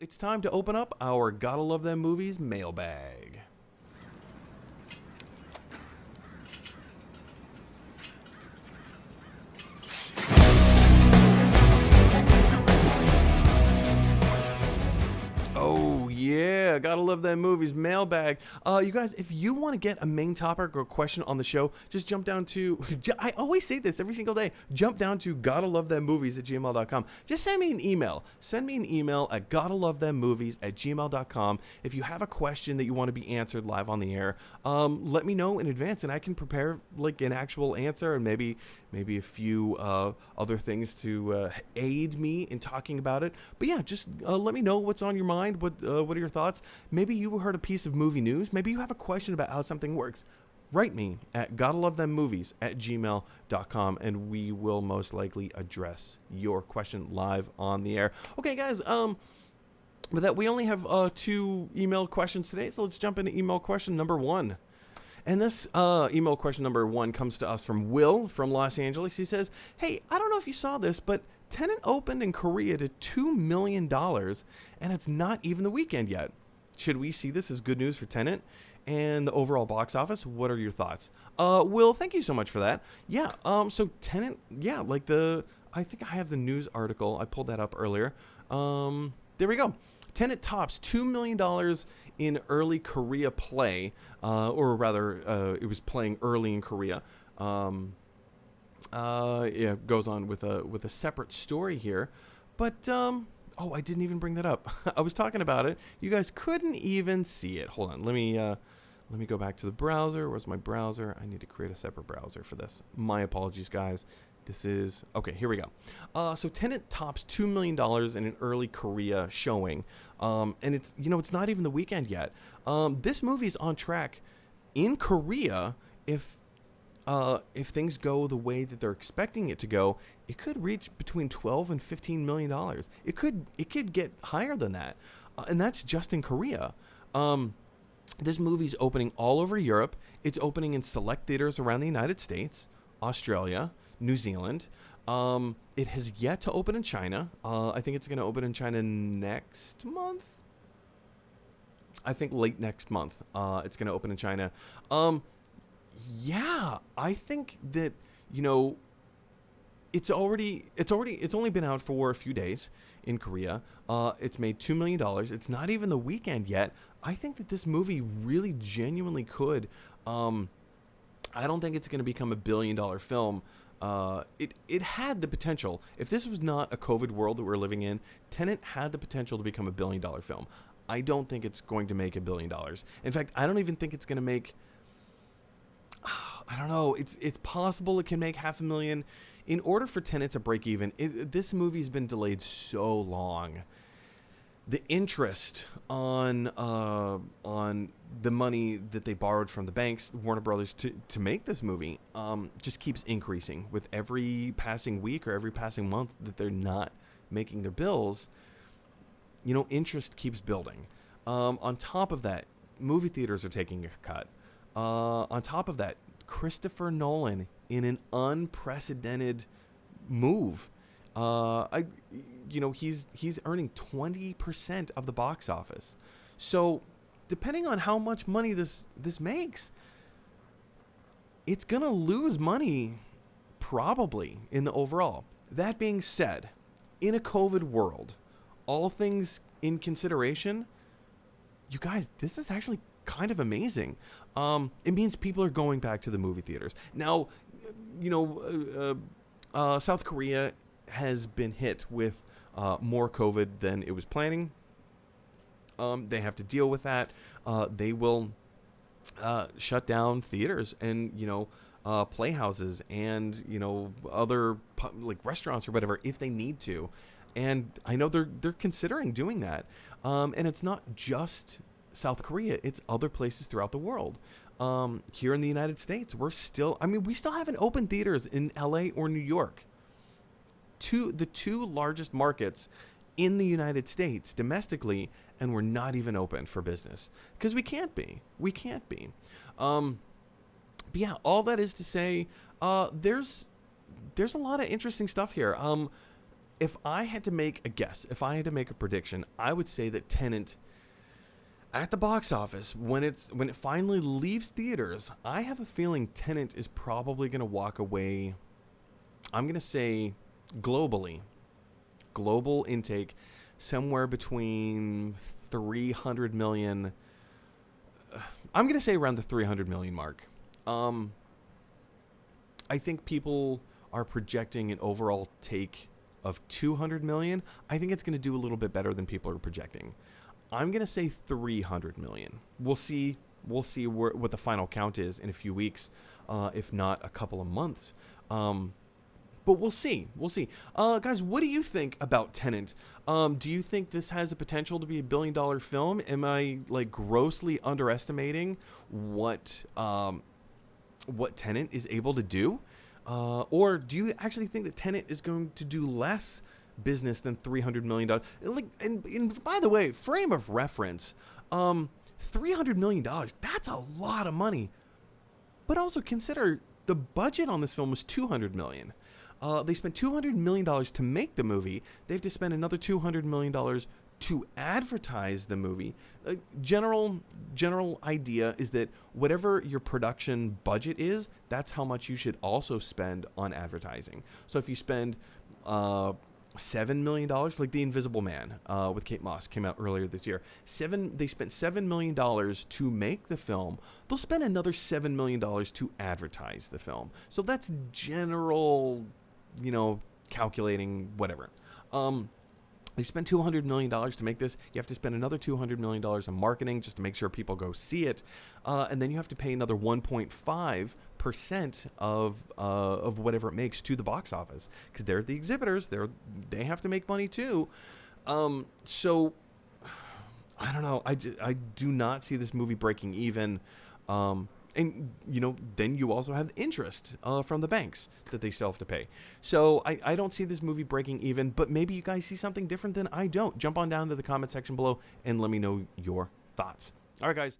It's time to open up our Gotta Love Them Movies mailbag. Oh yeah, Gotta Love Them Movies mailbag. You guys, if you want to get a main topic or question on the show, just jump down to, I always say this every single day, jump down to GottaLoveThemMovies@gmail.com. Just send me an email. Send me an email at GottaLoveThemMovies@gmail.com. If you have a question that you want to be answered live on the air, let me know in advance and I can prepare like an actual answer and maybe a few other things to aid me in talking about it. But yeah, just let me know what's on your mind. What are your thoughts? Maybe you heard a piece of movie news. Maybe you have a question about how something works. Write me at GottaLoveThemMovies@gmail.com and we will most likely address your question live on the air. Okay, guys. With that, we only have 2 email questions today, so let's jump into email question number 1. And this email question number 1 comes to us from Will from Los Angeles. He says, hey, I don't know if you saw this, but Tenet opened in Korea to $2 million, and it's not even the weekend yet. Should we see this as good news for Tenet and the overall box office? What are your thoughts? Will, thank you so much for that. Yeah, so Tenet, yeah, I think I have the news article. I pulled that up earlier. There we go. Tenet tops $2 million in early Korea play, or rather, it was playing early in Korea. Yeah, goes on with a separate story here, but oh, I didn't even bring that up. I was talking about it. You guys couldn't even see it. Hold on, let me go back to the browser. Where's my browser? I need to create a separate browser for this. My apologies, guys. This is okay. Here we go. So Tenet tops $2 million in an early Korea showing, and it's not even the weekend yet. This movie is on track in Korea. If things go the way that they're expecting it to go, it could reach between 12 and 15 million dollars. It could get higher than that, and that's just in Korea. This movie's opening all over Europe. It's opening in select theaters around the United States, Australia, New Zealand. It has yet to open in China. I think it's going to open in China next month. I think late next month. It's going to open in China. Yeah, I think that it's only been out for a few days in Korea. It's made $2 million. It's not even the weekend yet. I think that this movie really genuinely could. I don't think it's going to become a $1 billion film. It had the potential. If this was not a COVID world that we're living in, Tenet had the potential to become a $1 billion film. I don't think it's going to make $1 billion. In fact, I don't even think it's going to make. I don't know. It's possible it can make $500,000. In order for Tenet to break even, this movie's been delayed so long. The interest on the money that they borrowed from the banks, Warner Brothers, to make this movie, just keeps increasing with every passing week or every passing month that they're not making their bills. Interest keeps building. On top of that, movie theaters are taking a cut. On top of that, Christopher Nolan, in an unprecedented move, he's earning 20% of the box office. So, depending on how much money this makes, it's gonna lose money probably in the overall. That being said, in a COVID world, all things in consideration, you guys, this is actually kind of amazing. It means people are going back to the movie theaters. Now, South Korea has been hit with more COVID than it was planning. They have to deal with that. They will shut down theaters and, playhouses and, other like restaurants or whatever if they need to. And I know they're considering doing that. And it's not just South Korea, it's other places throughout the world. Here in the United States, we still haven't opened theaters in LA or New York. The two largest markets in the United States domestically, and we're not even open for business because we can't be. But yeah, all that is to say, there's a lot of interesting stuff here. if I had to make a guess, if I had to make a prediction, I would say that Tenet at the box office, when it finally leaves theaters, I have a feeling Tenet is probably going to walk away. I'm going to say global intake, somewhere between 300 million. I'm going to say around the 300 million mark. I think people are projecting an overall take of 200 million. I think it's going to do a little bit better than people are projecting. I'm going to say 300 million. We'll see what the final count is in a few weeks, if not a couple of months. But we'll see. Guys, what do you think about Tenet? Do you think this has the potential to be a $1 billion film? Am I like grossly underestimating what Tenet is able to do? Or do you actually think that Tenet is going to do less business than $300 million? Like, and by the way, frame of reference, $300 million, that's a lot of money. But also consider the budget on this film was $200 million. They spent $200 million to make the movie. They have to spend another $200 million to advertise the movie. General idea is that whatever your production budget is, that's how much you should also spend on advertising. So if you spend $7 million, like The Invisible Man with Kate Moss came out earlier this year. They spent $7 million to make the film. They'll spend another $7 million to advertise the film. So that's general, calculating whatever. They spent $200 million to make this. You have to spend another $200 million on marketing just to make sure people go see it. And then you have to pay another 1.5% of whatever it makes to the box office, because they're the exhibitors. They have to make money too. So I don't know. I do not see this movie breaking even. And, then you also have interest from the banks that they still have to pay. So I don't see this movie breaking even, but maybe you guys see something different than I don't. Jump on down to the comment section below and let me know your thoughts. All right, guys.